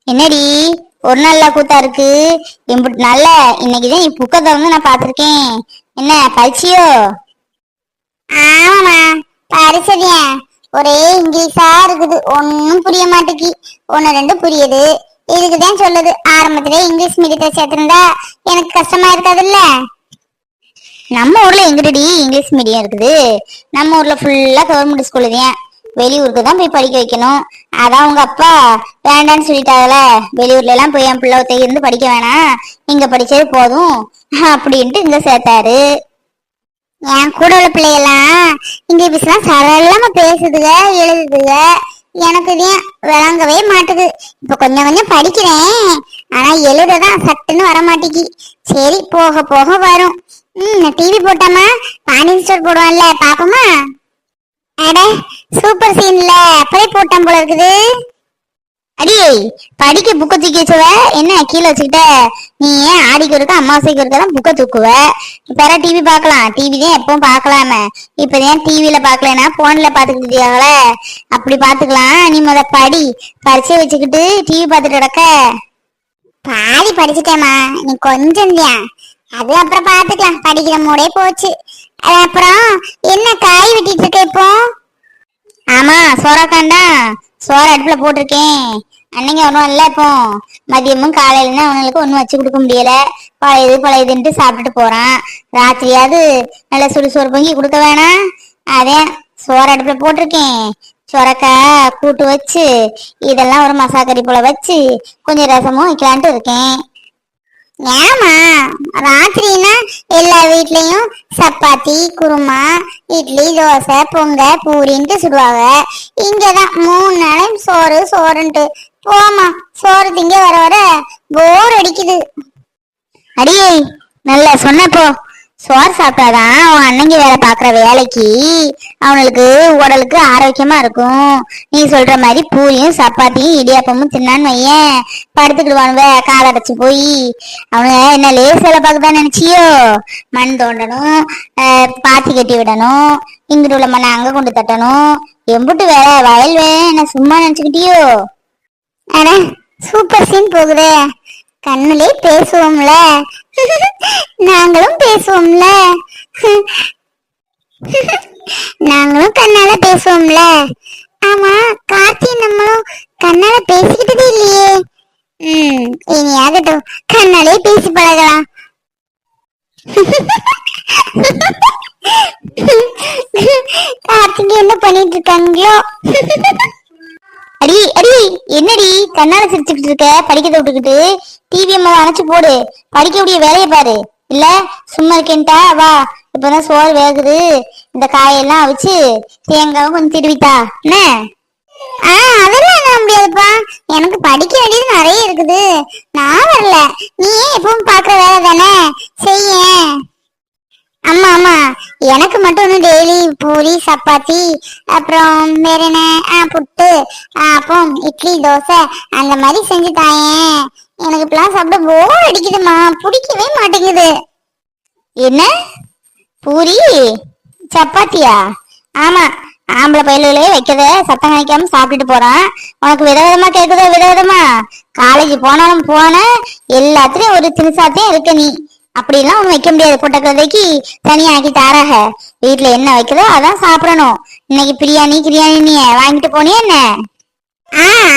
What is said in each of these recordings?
என்னடி ஒரு நாள்ல கூத்தா இருக்கு? எம்பிட்டு நல்ல இன்னைக்குதான் நீ புக்க திறந்து நான் பாத்திருக்கேன். என்ன பரிச்சியோ? ஆமாமா, பரிச்சதியா. ஒரே இங்கிலீஷா இருக்குது, ஒன்னும் புரிய மாட்டேங்கி. ஒன்னு ரெண்டு புரியுது. இதுக்குதான் சொல்லுது, ஆரம்பத்திலே இங்கிலீஷ் மீடியத்தை சேர்த்திருந்தா எனக்கு கஷ்டமா இருக்காதுல்ல. நம்ம ஊர்ல எங்கடி இங்கிலீஷ் மீடியம் இருக்குது? நம்ம ஊர்ல ஃபுல்லா கவர்மெண்ட் ஸ்கூலு தான். வெளியூருக்கு தான் போய் படிக்க வைக்கணும். அதான் உங்க அப்பா வேண்டான்னு சொல்லிட்டாங்கல. வெளியூர்ல எல்லாம் போய் என் பிள்ளை இருந்து படிக்க வேணாம், இங்க படிச்சது போதும் அப்படின்ட்டு இங்க சேர்த்தாரு. என் கூட உள்ள பிள்ளையெல்லாம் இங்கிலீஷ் எல்லாம் சரளமா பேசுதுக, எழுதுதுக. எனக்கு தான் விளங்கவே மாட்டுது. இப்ப கொஞ்சம் கொஞ்சம் படிக்கிறேன், ஆனா எழுததான் சட்டுன்னு வர மாட்டேங்கி. சரி, போக போக வரும். டிவி போட்டாமா, பாண்டியன் ஸ்டோர் போடுவான்ல, பாப்போமா? அட, சூப்பர் சீன்ல அப்படியே போட்டான் போல இருக்குது. அடியே, படிக்க புக்க தூக்கி வச்சுவ என்ன கீழே வச்சுக்கிட்ட? நீ ஏன் ஆடிக்கு இருக்க அமாவாசைக்கு இருக்கதான் புக்க தூக்குவ? இப்ப டிவி பாக்கலாம், டிவி தான் எப்பவும் பாக்கலாம. இப்பதான் டிவில பாக்கலன்னா போன்ல பாத்துக்கிட்டியாங்கள, அப்படி பாத்துக்கலாம். நீ முத படி, பரிச்சை வச்சுக்கிட்டு டிவி பாத்துட்டு கிடக்க. பாதி படிச்சுட்டேமா, நீ கொஞ்சம் தான். அது அப்புறம் பாத்துக்கலாம், படிக்கிற மூடே போச்சு. அப்புறம் என்ன காய் வெட்டிட்டு இருக்க இப்போ? ஆமா, சோறாக்காண்டா. சோற அடுப்புல போட்டிருக்கேன். அன்னைக்கு ஒன்றும் இல்லை. இப்போ மதியமும் காலையிலன்னா அவனுக்கு ஒன்றும் வச்சு கொடுக்க முடியல. பழையதுன்ட்டு சாப்பிட்டுட்டு போறான். ராத்திரியாவது நல்ல சுடுசோறு பொங்கி கொடுக்க வேணாம். அதே சோற அடுப்புல போட்டிருக்கேன். சொரக்கா கூட்டு வச்சு இதெல்லாம் ஒரு மசாக்கறி போல வச்சு கொஞ்சம் ரசமும் வைக்கலான்ட்டு இருக்கேன். ஏமா, ராத்திரினா எல்லா வீட்லயும் சப்பாத்தி, குருமா, இட்லி, தோசை, பொங்க, பூரின்ட்டு சுடுவாங்க. இங்கதான் 3 நாளையும் சோறு சோறுன்ட்டு. போமா, சோறு திங்க வர வர போர் அடிக்குது. அடியே, நல்லா சொன்னப்போ. சோறு சாப்பிட்டாதான் அவன் அன்னைக்கு வேலை பாக்குற வேலைக்கு அவனுக்கு உடலுக்கு ஆரோக்கியமா இருக்கும். நீ சொல்ற மாதிரி பூரியும் சப்பாத்தியும் இடியாப்பமும் தின்னான்னு வையன், படுத்துக்கிடுவானுவ காலடைச்சு போய். அவனுங்க என்ன லேஸ் வேலை பார்க்கதான் நினைச்சியோ? மண் தோண்டணும், பாத்தி கட்டி விடணும், இங்கிட்டு உள்ள மண்ணை அங்க கொண்டு தட்டணும். எம்புட்டு வேலை வயல் வேலை என்ன சும்மா நினைச்சுக்கிட்டியோ? அட, சூப்பர் சீன் போகுதே. கண்ணுலே பேசுவோம்ல, நாங்களும் பேசுவோம்ல. நாங்களும் கண்ணால பேசுவோம்ல. ஆமா, கார்த்தி நம்மளும் கண்ணால பேசிக்கிட்டதே இல்லையே. இனி ஆகட்டும், கண்ணாலே பேசி பழகலாம். கார்த்திக் என்ன பண்ணிட்டு இருக்காங்களோ? அடி அடி, என்னடி கண்ணால சிரிச்சுக்கிட்டு இருக்க? படிக்கதை விட்டுக்கிட்டு டிவி அம்மா அணைச்சு போடு, படிக்கக்கூடிய வேலையை பாரு. இல்ல சும்மா இருக்கேன்ட்டா வா. இப்பதான் சோறு வேகுது, இந்த காயெல்லாம் அவிச்சு தேங்காவும் கொஞ்சம் திருவிட்டா என்ன? அதெல்லாம் என்ன முடியாதுப்பா, எனக்கு படிக்க வேண்டியது நிறைய இருக்குது. நான் வரல, நீ எப்பவும் பாக்குற வேலை தானே செய்ய. ஆமா ஆமா, எனக்கு மட்டும் ஒண்ணு டெய்லி பூரி சப்பாத்தி அப்புறம் வேற என்ன, புட்டு, அப்பம், இட்லி, தோசை அந்த மாதிரி செஞ்சு தாயேன். எனக்கு இப்பெல்லாம் சாப்பிட போர் அடிக்குதுமா, பிடிக்கவே மாட்டேங்குது. என்ன பூரி சப்பாத்தியா? ஆமா, ஆம்பளை பயிலே வைக்கத சத்தம் கணிக்காம சாப்பிட்டுட்டு போறான். உனக்கு விதவிதமா கேக்குதோ? விதவிதமா காலேஜ் போனாலும் போன எல்லாத்துலயும் ஒரு திணிசாத்தையும் இருக்க நீ. அப்படிலாம் ஒண்ணு வைக்க முடியாது. பொட்டக்கதைக்கு தனியா ஆக்கி தாராக. வீட்டுல என்ன வைக்கிறதோ அதான் சாப்பிடணும். இன்னைக்கு பிரியாணி கிரியாணி வாங்கிட்டு போனியா என்ன?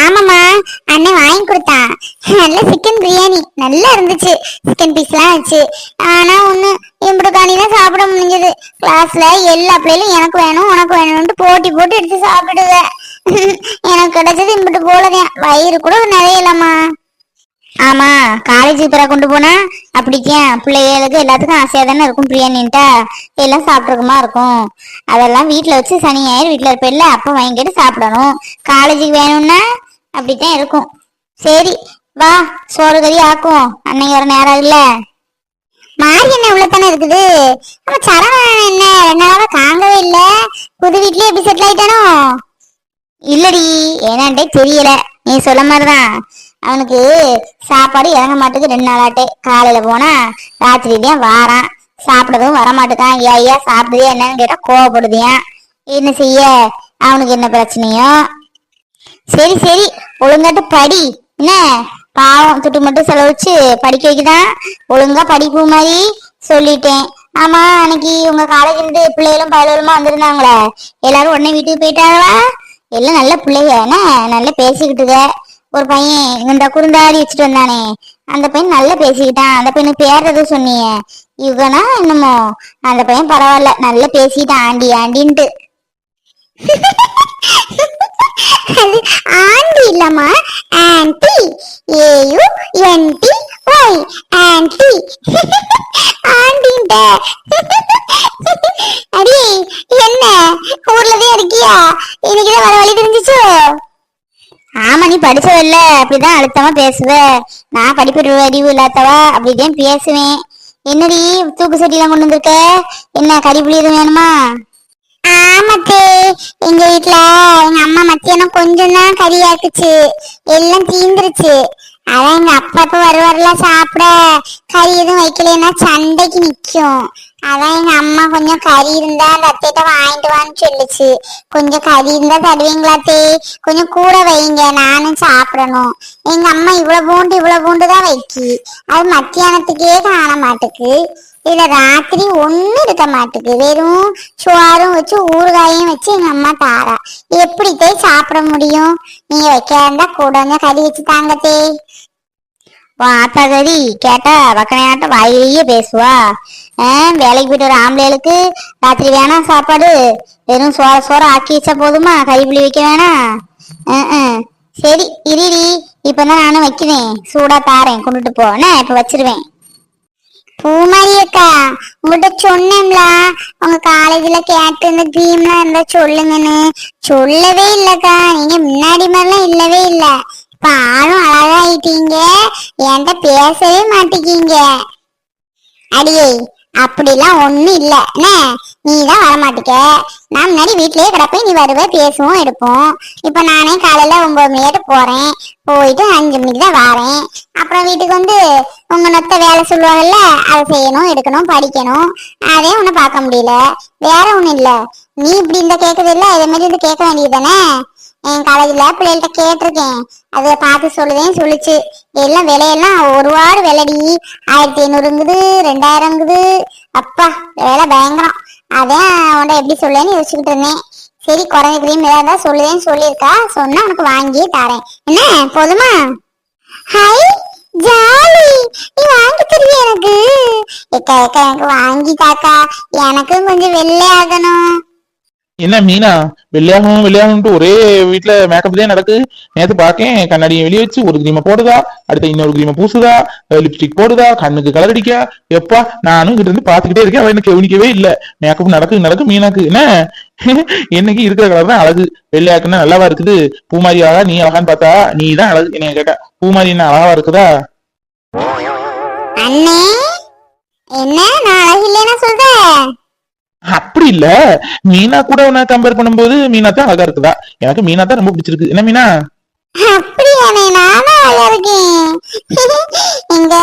ஆமாமா, அண்ணன் வாங்கி கொடுத்தான். நல்ல சிக்கன் பிரியாணி நல்லா இருந்துச்சு. சிக்கன் பீஸ் எல்லாம் வச்சு. ஆனா ஒண்ணு, இம்புடு காணிதான் சாப்பிட முடிஞ்சது. கிளாஸ்ல எல்லா பிள்ளைகளும் எனக்கு வேணும் உனக்கு வேணும்னு போட்டி போட்டு எடுத்து சாப்பிடுவேன். எனக்கு கிடைச்சது இம்புட்டு போலதான், வயிறு கூட நிறையலம்மா. ஆமா, காலேஜுக்கு பிற கொண்டு போனா அப்படித்தான் பிள்ளைகளுக்கு எல்லாத்துக்கும் ஆசையா தானே இருக்கும். பிரியாணின்ட்டா எல்லாம் சாப்பிட்றதுமா இருக்கும். அதெல்லாம் வீட்டுல வச்சு சனி ஞாயிறு வீட்டுல இருப்பேன்ல, அப்ப வாங்கிட்டு சாப்பிடணும். காலேஜுக்கு வேணும்னா அப்படித்தான் இருக்கும். சரி வா, சோறு கறி ஆக்குவோம், அன்னைக்கு வர நேரம் இல்ல. மாறி என்ன இவ்வளவுதானே இருக்குது. நம்ம சரவணன் என்ன 2 நாளாவா காங்கவே இல்ல. புது வீட்லயே எப்படி செட்டில் ஆயிட்டானோ? இல்லடி, ஏன்னாண்டே தெரியல. நீ சொல்ல மாதிரிதான் அவனுக்கு சாப்பாடு இறங்க மாட்டுக்கு 2 நாளாட்டே. காலையில போனா ராத்திரி தான் வாரான். சாப்பிடவும் வரமாட்டுக்கான். ஐயா சாப்பிடுதே என்னன்னு கேட்டா கோவப்படுதியான். என்ன செய்ய, அவனுக்கு என்ன பிரச்சனையோ? சரி சரி, ஒழுங்காட்டு படி. என்ன பாவம் துட்டு மட்டும் செலவச்சு படிக்க வைக்கதான். ஒழுங்கா படிப்பு மாதிரி சொல்லிட்டேன். ஆமா, அன்னைக்கு உங்க காலேஜ்ல இருந்து பிள்ளைகளும் பயலுமா வந்திருந்தாங்களே, எல்லாரும் உடனே வீட்டுக்கு போயிட்டாங்களா? எல்லாம் நல்ல பிள்ளைங்க என்ன, நல்லா பேசிக்கிட்டுங்க. ஒரு பையன் இந்த குறுந்தாடி வச்சுட்டு வந்தானே, அந்த பையன் நல்லா பேசிக்கிட்டான். அந்த பையனுக்கு பேர் எதுவும் சொன்னீங்க? இவனா என்னமோ. அந்த பையன் பரவாயில்ல, நல்லா பேசிக்கிட்டான் ஆண்டி ஆண்டின்ட்டு. அது ஆண்டி இல்லம்மா, ஆன்டி. AUNTY anti. ஆண்டின்ட்ட. அடி என்ன ஊர்லதான் இருக்கியா? இன்னைக்குதான் வர வழி தெரிஞ்சிச்சோ? ஆமா, நீ படிச்சதில்ல, அப்படிதான் அழுத்தமா பேசுவ. நான் படிப்பு அறிவு இல்லாதவா, அப்படிதான் பேசுவேன். என்னடி தூக்கு சட்டிலாம் கொண்டு வந்திருக்க? என்ன கறி புளி எதுவும் வேணுமா? ஆமாத்தே, எங்க வீட்டுல எங்க அம்மா மத்தியானம் கொஞ்சம் தான் கறி ஆக்குச்சு, எல்லாம் தீந்துருச்சு. அதான் எங்க அப்பா இப்ப வருவாருல சாப்பிட, கறி எதுவும் வைக்கலன்னா சண்டைக்கு நிக்கும். அதான் எங்க அம்மா கொஞ்சம் கறி இருந்தா அந்த அத்தைகிட்ட வாங்கிட்டு வான்னு சொல்லுச்சு. கொஞ்சம் கறி இருந்தா தருவீங்களாத்தே? கொஞ்சம் கூட வைங்க, நானும் சாப்பிடணும். எங்க அம்மா இவ்வளவு பூண்டு தான் வைக்கி, அது மத்தியானத்துக்கே காண மாட்டுக்கு. இதுல ராத்திரி ஒண்ணு இருக்க மாட்டுக்கு, வெறும் சோறும் வச்சு ஊறுகாயும் வச்சு எங்க அம்மா தாரா. எப்படித்தே சாப்பிட முடியும்? நீங்க வைக்க இருந்தா கூட கொஞ்சம் கறி வச்சு தாங்கத்தே. ஆத்தா கறி கேட்டா வக்கனையாட்ட வாயிலேயே பேசுவா. வேலைக்கு போயிட்டு ஒரு ஆம்பளைகளுக்கு ராத்திரி வேணாம் சாப்பாடு, வெறும் சோற ஆக்கி வச்சா போதுமா, கறி புளி வைக்க வேணாம். சரி இருடி, இப்பதான் நானும் வைக்கிறேன், சூடா தாரேன், கொண்டுட்டு போ. இப்ப வச்சிருவேன். பூமாரி அக்கா, உங்கள்கிட்ட சொன்னேன்ல உங்க காலேஜ்ல கேட்டு இந்த ட்ரீம்லாம் இருந்தா சொல்லுங்கன்னு. சொல்லவே இல்லக்கா, நீங்க முன்னாடி மாதிரிலாம் இல்லவே இல்ல. இப்ப ஆளும் அழகாயிட்டீங்க, என்கிட்ட பேசவே மாட்டேங்கீங்க. அடியே அப்படிலாம் ஒண்ணும் இல்ல. என்ன நீதான் வரமாட்டிக்க, நான் முன்னாடி வீட்லயே கிடப்பேன், நீ வருவ, பேசுவோம் எடுப்போம். இப்ப நானே காலையில 9 மணிக்கு போறேன், போயிட்டு 5 மணிக்கு தான் வரேன். அப்புறம் வீட்டுக்கு வந்து உங்க நொத்த வேலை சொல்லுவாங்கல்ல, அதை செய்யணும், எடுக்கணும், படிக்கணும். அதே ஒண்ணு பார்க்க முடியல. வேற ஒண்ணும் இல்ல. நீ இப்படி இந்த கேட்கறது இல்ல, இதே மாதிரி இருந்து கேட்க வேண்டியது தானே? என் காலேஜ்ல பிள்ளைகள்ட்ட கேட்டிருக்கேன், அதை பார்த்து சொல்லுதேன்னு சொல்லிச்சு. எல்லாம் விலையெல்லாம் ஒரு வாடு விலைடி, 1500ங்குது, 2000ங்குது. அப்பா விலை பயங்கரம். அதான் உன்ட எப்படி சொல்லேன்னு யோசிச்சுக்கிட்டு இருந்தேன். சரி, குறைஞ்ச கிரீம் ஏதாவது சொல்லுதேன்னு சொல்லியிருக்கா, சொன்னா உனக்கு வாங்கியே தரேன். என்ன போதுமா? ஹாய் ஜாலி, நீ வாங்கி தருவியா எனக்கு? எக்கா எக்கா எனக்கு வாங்கி தாக்கா, எனக்கும் கொஞ்சம் வெள்ளை ஆகணும். என்ன மீனா, வெள்ளையாகணும் ஒரே வீட்டுல மேக்கப் தான் நடக்கு. நேத்து பாக்கேன், கண்ணாடியை வெளியே வச்சு ஒரு கிரீமை போடுதா, அடுத்த இன்னொரு கிரீமை பூசுதா, லிப்ஸ்டிக் போடுதா, கண்ணுக்கு கலர் அடிக்கா. எப்பா நானும் கிட்ட இருந்து பாத்துக்கிட்டே இருக்கேன், அவ எனக்கு கவனிக்கவே இல்ல. மேக்கப் நடக்கு மீனாக்கு என்ன என்னைக்கு இருக்கிற கலர் தான் அழகு. வெள்ளையாக்குன்னா நல்லாவா இருக்குது? பூமாரி அழகா நீ அழகான்னு பார்த்தா நீ தான் அழகு. என்ன கேட்டா பூமாரி என்ன அழகா இருக்குதா? அண்ணே என்ன, நான் அழகு இல்லைன்னா சொல்ற? அப்படி இல்ல, மீனா கூட உன்னை கம்பேர் பண்ணும்போது மீனா தான் அழகா இருக்குதா. எனக்கு மீனா தான் ரொம்ப பிடிச்சிருக்கு. என்ன மீனா? அப்படியானே, நானும் அழகா இருக்கேன். எங்க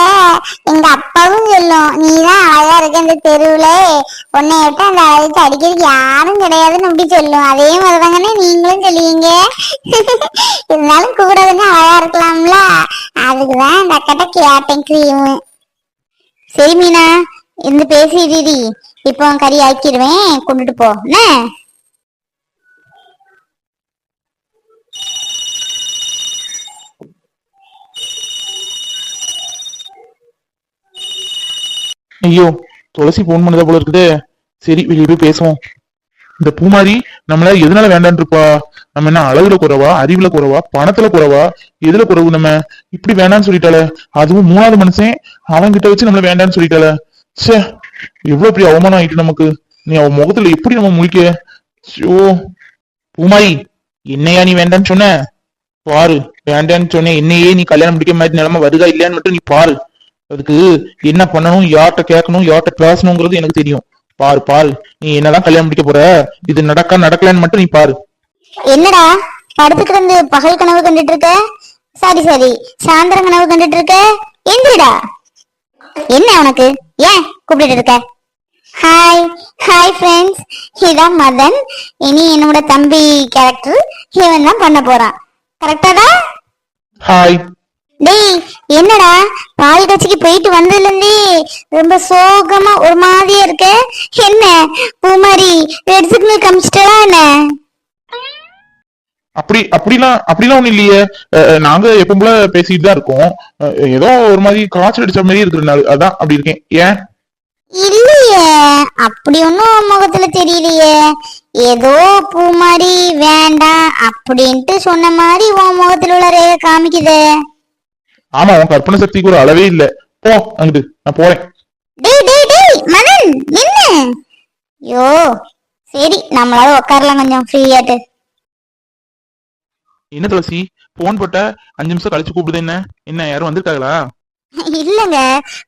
எங்க அப்பாவும் சொல்லும், நீதான் அழகா இருக்க, இந்த தெருவுல உன்னை விட்டு அந்த அழகுக்கு அடிக்கிறதுக்கு யாரும் கிடையாதுன்னு அப்படி சொல்லும். அதே மாதிரிதாங்கன்னே நீங்களும் சொல்லுவீங்க. இருந்தாலும் கூட கொஞ்சம் அழகா இருக்கலாம்ல, அதுக்குதான் அந்த அக்கட்ட கேட்டேன் கிரீமு. சரி மீனா, இந்த பேசிடி, இப்போ கறி ஆக்கிடுவேன், கொண்டுட்டு போ. ஐயோ, துளசி போன் பண்ணதா போல இருக்குதே. சரி, வெளியே போய் பேசுவோம். இந்த பூமாரி நம்மள எதனால வேண்டான் இருப்பா? நம்ம என்ன அழகுல குறவா, அறிவுல குறவா, பணத்துல குறவா, எதுல குறவு? நம்ம இப்படி வேண்டான்னு சொல்லிட்டால, அதுவும் 3வது மனுஷன் அவன் கிட்ட வச்சு நம்மள வேண்டான்னு சொல்லிட்டால. சே, எவ்வளவு பெரிய அவமானம் ஆயிட்டு நமக்கு. நீ அவன் முகத்துல எப்படி நம்ம முழிக்க? ஓ பூமாரி, என்னையா நீ வேண்டான்னு சொன்ன? பாரு, வேண்டான்னு சொன்ன என்னையே நீ கல்யாணம் முடிக்க மாதிரி நிலைமை வருதா இல்லையான்னு மட்டும் நீ பாரு. அதுக்கு என்ன பண்ணணும், யார்கிட்ட கேட்கணும், யார்கிட்ட பேசணுங்கிறது எனக்கு தெரியும். பாரு பாரு, நீ என்னதான் கல்யாணம் முடிக்க போற, இது நடக்கலன்னு மட்டும் நீ பாரு. என்னடா படுத்துட்டு இருந்து பகல் கனவு கண்டுட்டு இருக்க? சரி சாயந்தரம் கனவு கண்டுட்டு இருக்க? எந்திரிடா. என்ன உனக்கு, ஏன் கூப்பிட்டு இருக்க? ஹாய் ஹாய் ஃப்ரெண்ட்ஸ், இதான் மதன். இனி என்னோட தம்பி கேரக்டர் இவன் தான் பண்ண போறான். கரெக்டாடா? ஹாய், டேய், என்னடா பால் கட்சிக்கு போயிட்டு வந்ததுல இருந்தே ரொம்ப சோகமா ஒரு மாதிரியா இருக்க? என்ன பூமாரி ரெட் சிக்னல் காமிச்சிட்டா என்ன? அப்படிலாம் ஒண்ணும் இல்லையே. நாங்க எப்பவும் போல பேசிட்டு தான் இருக்கோம். ஏதோ ஒரு மாதிரி காய்ச்சல் அடிச்ச மாதிரி இருக்கிறனால அதான் அப்படி இருக்கேன். ஏன்? இல்லையே, அப்படி ஒன்னும் முகத்துல தெரியலையே. ஏதோ பூமாரி வேண்டாம் அப்படின்ட்டு சொன்ன மாதிரி உன் முகத்துல உள்ள ரேகை காமிக்குதே. ஆமா, உன் கற்பனை சக்திக்கு ஒரு அளவே இல்ல. போ அங்கிட்டு, நான் போறேன். டேய் டேய் டேய் மதன், நின்னு. யோ, சரி நம்மளால உட்காரலாம் கொஞ்சம் ஃப்ரீயாட்டு. என்ன துளசி, போன் போட்ட 5 நிமிஷம் கழிச்சு கூப்பிடுது? என்ன என்ன யாரும் வந்திருக்காங்களா? இல்லங்க,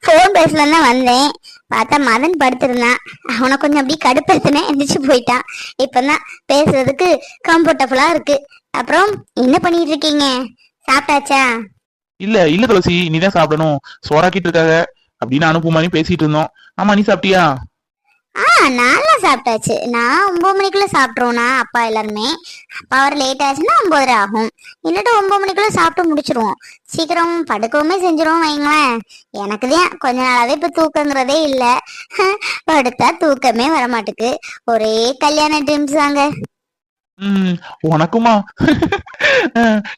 போன் பேசலாம் தான் வந்தேன். பார்த்தா மதன் படுத்திருந்தான். அவனை கொஞ்சம் அப்படி கடுப்படுத்தினேன், எந்திரிச்சு போயிட்டான். இப்பதான் பேசுறதுக்கு கம்ஃபர்டபுளா இருக்கு. அப்புறம் என்ன பண்ணிட்டு இருக்கீங்க? சாப்பிட்டாச்சா? இல்ல துளசி, நீதான் சாப்பிடணும். சோறாக்கிட்டு இருக்காங்க அப்படின்னு அனுப்புமாரி பேசிட்டு இருந்தோம். ஆமா, நீ சாப்பிட்டியா? நல்லா சாப்பிட்டாச்சு. நான் 9 மணிக்குள்ள சாப்பிட்ருவோம்னா அப்பா எல்லாருமே. அப்பா வர லேட் ஆச்சுன்னா 9:30 ஆகும். இல்லாட்டா 9 மணிக்குள்ள சாப்பிட்டு முடிச்சிருவோம். சீக்கிரம் படுக்கவுமே செஞ்சிருவோம் வைங்களேன். எனக்கு தான் கொஞ்ச நாளாவே இப்ப தூக்கங்கிறதே இல்ல. படுத்தா தூக்கமே வரமாட்டுக்கு. ஒரே கல்யாண ட்ரீம்ஸ் தாங்க. உனக்குமா?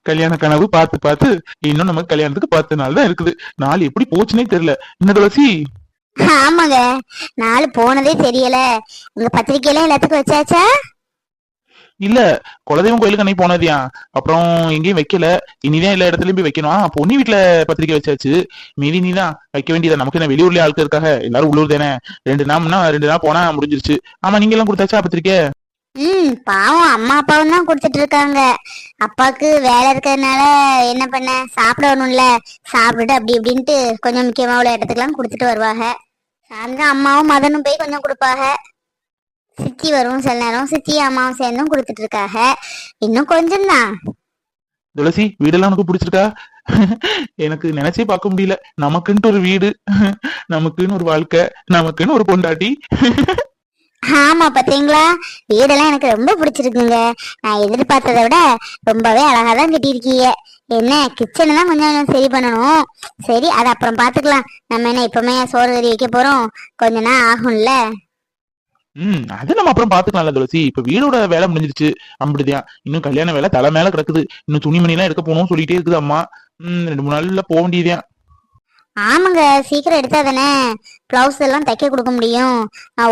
கல்யாண கனவு பார்த்து பார்த்து இன்னும் நமக்கு கல்யாணத்துக்கு 10 நாள் தான் இருக்குது. நாள் எப்படி போச்சுன்னே தெரியல. என்ன துளசி? ஆமாங்க, நாள் போனதே தெரியல. உங்க பத்திரிக்கையெல்லாம் எல்லாத்துக்கும் வச்சாச்சா? இல்ல, குலதெய்வம் கோயிலுக்கு அன்னைக்கு போனதியா. அப்புறம் எங்கேயும் வைக்கல. இனிதான் எல்லா இடத்துலயும் போய் வைக்கணும். பொண்ணு வீட்டுல பத்திரிக்கை வச்சாச்சு. மீதி நீதான் வைக்க வேண்டியதா. நமக்கு என்ன வெளியூர்லயே ஆளுக்கு இருக்காங்க, எல்லாரும் உள்ளூர் தானே. 2 நாள் போனா முடிஞ்சிருச்சு. ஆமா, நீங்க எல்லாம் கொடுத்தாச்சா பத்திரிக்கை? பாவம் அம்மா அப்பாவும் தான் கொடுத்துட்டு இருக்காங்க. அப்பாவுக்கு வேலை இருக்கிறதுனால என்ன பண்ண, சாப்பிடணும்ல. சாப்பிட்டுட்டு அப்படி இப்படின்ட்டு கொஞ்சம் முக்கியமா உள்ள இடத்துக்குலாம் கொடுத்துட்டு வருவாங்க. சாயந்தரம் அம்மாவும் மதனும் போய் கொஞ்சம் கொடுப்பாங்க. சித்தி வரும் சில நேரம், சித்தி அம்மாவும் சேர்ந்தும் கொடுத்துட்டு இருக்காங்க. இன்னும் கொஞ்சம் தான். துளசி, வீடெல்லாம் உனக்கு பிடிச்சிருக்கா? எனக்கு நினைச்சே பார்க்க முடியல. நமக்குன்ட்டு ஒரு வீடு, நமக்குன்னு ஒரு வாழ்க்கை, நமக்குன்னு ஒரு பொண்டாட்டி. ஆமா, பாத்தீங்களா, வீடெல்லாம் எனக்கு ரொம்ப பிடிச்சிருக்குங்க. நான் எதிர்பார்த்ததை விட ரொம்பவே அழகாதான் கட்டியிருக்கீங்க. என்ன கிச்சன் தான் கொஞ்சம் சரி பண்ணணும். சரி, அது அப்புறம் பாத்துக்கலாம். நம்ம என்ன இப்பவுமே சோறு கறி வைக்க போறோம்? கொஞ்ச நாள் ஆகும்ல. அது நம்ம அப்புறம் பாத்துக்கலாம்ல துளசி. இப்ப வீடோட வேலை முடிஞ்சிருச்சு. அப்படிதான். இன்னும் கல்யாண வேலை தலை மேல கிடக்குது. இன்னும் துணிமணி எல்லாம் எடுக்க போகணும்னு சொல்லிட்டே இருக்குது அம்மா. 2-3 நாள்ல போக வேண்டியதே. ஆமாங்க, சீக்கிரம் எடுத்தா தானே பிளவுஸ் எல்லாம் தைக்க கொடுக்க முடியும்.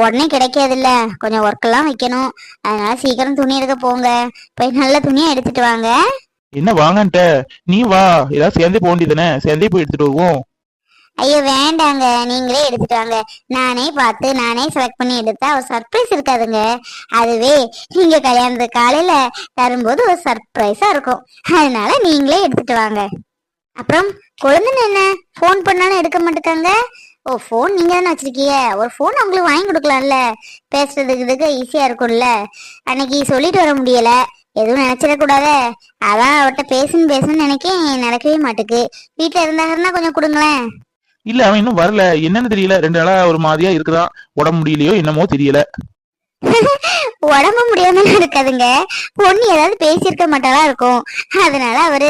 உடனே கிடைக்காது இல்ல, கொஞ்சம் ஒர்க் எல்லாம் வைக்கணும். அதனால சீக்கிரம் துணி எடுக்க போங்க. போய் நல்ல துணியா எடுத்துட்டு வாங்க. என்ன வாங்கன்ட்ட? நீ வா, ஏதாவது சேர்ந்தே போக வேண்டியதானே. சேர்ந்தே போய் எடுத்துட்டு வருவோம். ஐயோ வேண்டாங்க, நீங்களே எடுத்துட்டு வாங்க. நானே பார்த்து நானே செலக்ட் பண்ணி எடுத்தா ஒரு சர்ப்ரைஸ் இருக்காதுங்க. அதுவே நீங்க கல்யாணத்துக்கு காலையில தரும்போது ஒரு சர்ப்ரைஸா இருக்கும். அதனால நீங்களே எடுத்துட்டு வாங்க. அப்புறம் குழந்தைன்னு என்ன போன் பண்ணாலும் எடுக்க மாட்டேக்காங்க? ஓ, போன் நீங்க தானே வச்சிருக்கீங்க. ஒரு போன் அவங்களுக்கு வாங்கி கொடுக்கலாம்ல, பேசுறதுக்கு இதுக்கு ஈஸியா இருக்கும்ல. அன்னைக்கு சொல்லிட்டு வர முடியல, எதுவும் நினைச்சிடக்கூடாத. அதான் அவர்கிட்ட பேசுன்னு நினைக்கேன், நடக்கவே மாட்டுக்கு. வீட்டுல இருந்தாங்கன்னா கொஞ்சம் கொடுங்களேன். இல்ல, அவன் இன்னும் வரல. என்னன்னு தெரியல. 2 நாளா ஒரு மாதிரியா இருக்குதான். உடம்பு முடியலையோ என்னமோ தெரியல. உடம்பு முடியாம இருக்காதுங்க, பொண்ணு ஏதாவது பேசியிருக்க மாட்டாரா இருக்கும். அதனால அவரு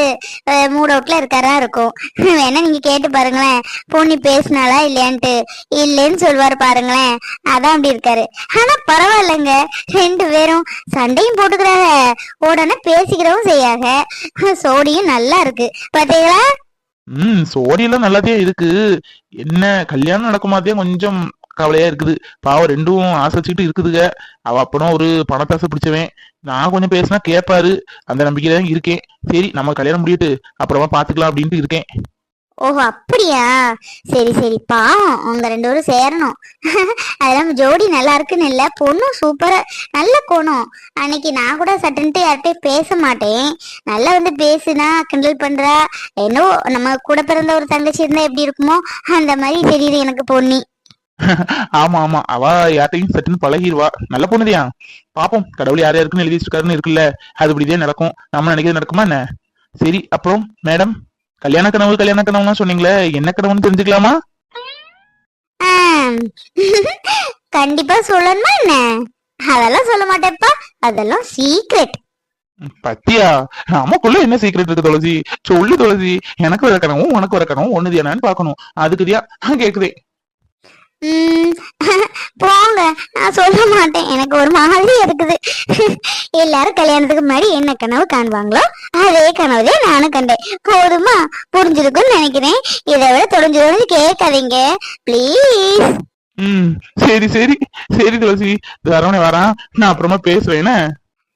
மூட் அவுட்ல இருக்காரா இருக்கும். வேணா நீங்க கேட்டு பாருங்களேன், பொண்ணு பேசினாலா இல்லையான்ட்டு. இல்லைன்னு சொல்வாரு பாருங்களேன், அதான் அப்படி இருக்காரு. ஆனா பரவாயில்லைங்க, 2 பேரும் சண்டையும் போட்டுக்கிறாங்க, உடனே பேசிக்கிறவும் செய்யாங்க. சோடியும் நல்லா இருக்கு பாத்தீங்களா? சோடி எல்லாம் நல்லாதே இருக்கு. என்ன கல்யாணம் நடக்குமாதே கொஞ்சம் கவலையா இருக்குது. பாவம் 2ம் ஆசைச்சுட்டு இருக்குதுங்க. அவ அப்புறம் ஒரு பணத்தாசை பிடிச்சவன். நான் கொஞ்சம் பேசினா கேட்பாரு, அந்த நம்பிக்கையில தான் இருக்கேன். சரி, நம்ம கல்யாணம் முடியிட்டு அப்புறமா பாத்துக்கலாம் அப்படின்ட்டு இருக்கேன். ஓஹோ, அப்படியா? சரி சரி, பாவம் உங்க 2 பேரும் சேரணும். அதெல்லாம் ஜோடி நல்லா இருக்குன்னு இல்ல, பொண்ணும் சூப்பரா நல்ல கோணம். அன்னைக்கு நான் கூட சட்டுன்ட்டு யார்கிட்டயும் பேச மாட்டேன், நல்லா வந்து பேசுனா கிண்டல் பண்றா. என்னோ நம்ம கூட பிறந்த ஒரு தங்கச்சி இருந்தா எப்படி இருக்குமோ அந்த மாதிரி தெரியுது எனக்கு பொண்ணி. ஆமா ஆமா, அவ யார்ட்டையும் சட்டுன்னு பழகிடுவா. நல்ல பொண்ணுதியா. பாப்போம், கடவுள் யார் யாருக்குன்னு எழுதி வச்சிருக்காருன்னு இருக்குல்ல, அது இப்படிதான் நடக்கும். நம்ம நினைக்கிறது நடக்குமா என்ன? சரி, அப்புறம் மேடம், கல்யாண கனவுலாம் சொன்னீங்களே, என்ன கனவுன்னு தெரிஞ்சுக்கலாமா? கண்டிப்பா சொல்லணுமா என்ன? அதெல்லாம் சொல்ல மாட்டேப்பா, அதெல்லாம் சீக்ரெட். பத்தியா நமக்குள்ள என்ன சீக்கிரம் இருக்கு துளசி? சொல்லு துளசி. எனக்கு வர கனவும் உனக்கு வர கனவும் ஒண்ணுது என்னன்னு பாக்கணும். அதுக்குதியா கேக்குதே. உம் போங்க, நான் சொல்ல மாட்டேன். எனக்கு ஒரு மாதிரி இருக்குது. எல்லாரும் கல்யாணத்துக்கு முன்னாடி என்ன கனவு காணுவாங்களோ அதே கனவுதே நானும் கண்டேன். போதுமா? புரிஞ்சிருக்கும்னு நினைக்கிறேன். இதை விட தொலைஞ்சு கேட்காதீங்க ப்ளீஸ். சரி சரி சரி துளசி, தரவணை வரான், நான் அப்புறமா பேசுவேன்.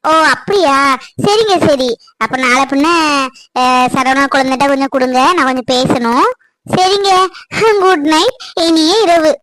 ஓ அப்படியா? சரிங்க சரி. அப்ப நாளை பின்ன சரவணா குழந்தைகிட்ட கொஞ்சம் கொடுங்க, நான் கொஞ்சம் பேசணும். சரிங்க. குட் நைட், இனிய இரவு.